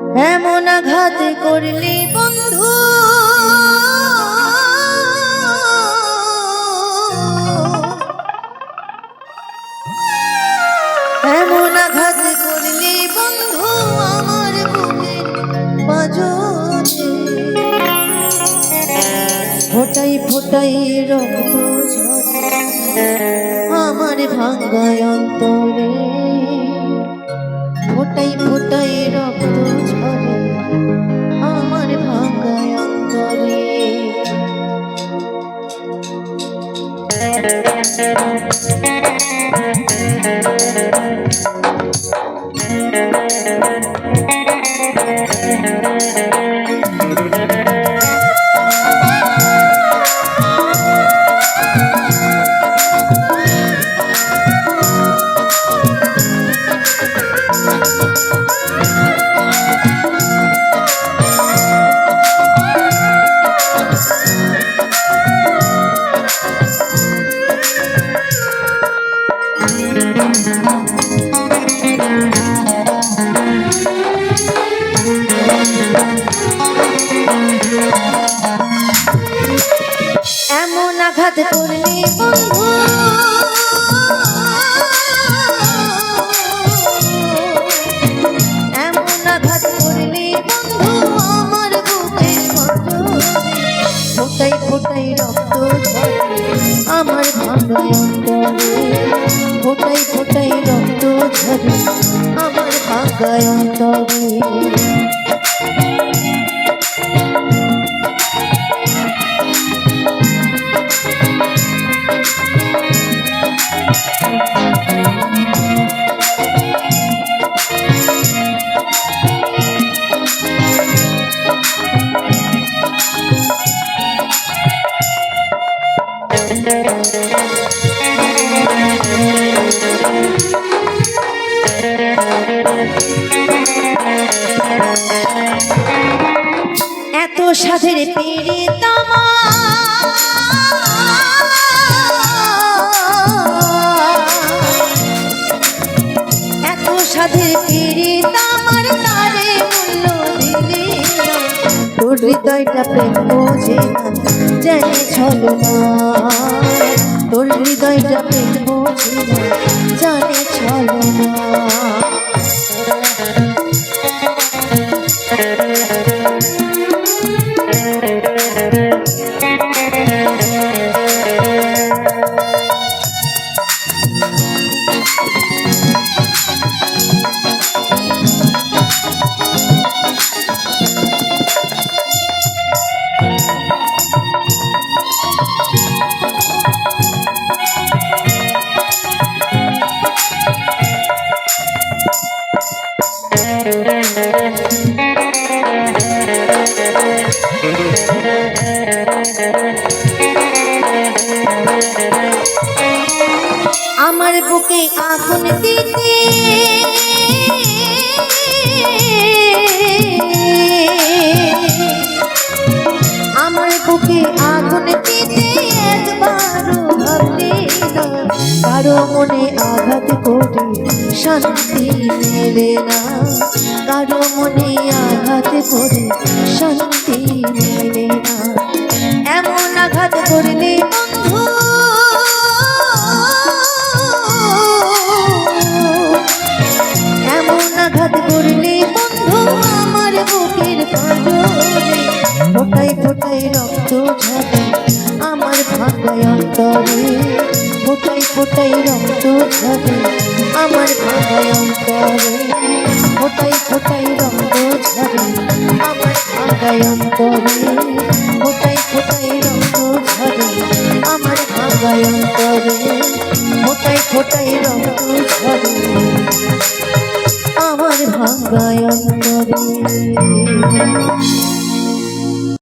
এমন আঘাত করলি বন্ধু এমন আঘাত করলি বন্ধু আমার বুকের পাঁজরে ফোটাই ফোটাই রক্ত ঝরে আমার ভাঙ্গায় অন্তরে ফোটাই ফোটাই রক্ত ঝরে আমার ভাঙ্গায় অন্তরে এমন আঘাত করলি বন্ধু এমন আঘাত করলি বন্ধু আমার বুকের পাঁজরে ফোটাই ফোটাই রক্ত ঝরে আমার ভাঙ্গায় অন্তরে ফোটাই ফোটাই রক্ত ঝরে আমার ভাঙ্গায় অন্তরে এত সাধের পীড়িত এত সাধের পীড়িত আমার তারে মূল্য দিলি তোর হৃদয়টা প্রেম বোঝে না জানে চলো না তোর হৃদয়টা প্রেম বোঝে না জানে চলো না আমার বুকে আগুন দিতে আমার বুকে আগুন দিতে একবারও ভাবলি না কারো মনে আঘাত করে শান্তি মেলে না কারো মনে আঘাত করে শান্তি মেলে না এমন আঘাত করলে বন্ধু এমন আঘাত করলে বন্ধু আমার বুকের পাঁজরে ফোটাই ফোটাই রক্ত ঝরে আমার ভাঙ্গায় অন্তরে ফোটাই ফোটাই রক্ত ঝরে আমার ভাঙ্গায় অন্তরে ফোটাই ফোটাই রক্ত ঝরে আমার ভাঙ্গায় অন্তরে ফোটাই ফোটাই রক্ত ঝরে আমার ভাঙ্গায় অন্তরে ফোটাই ফোটাই রক্ত ঝরে আমার ভাঙ্গায় অন্তরে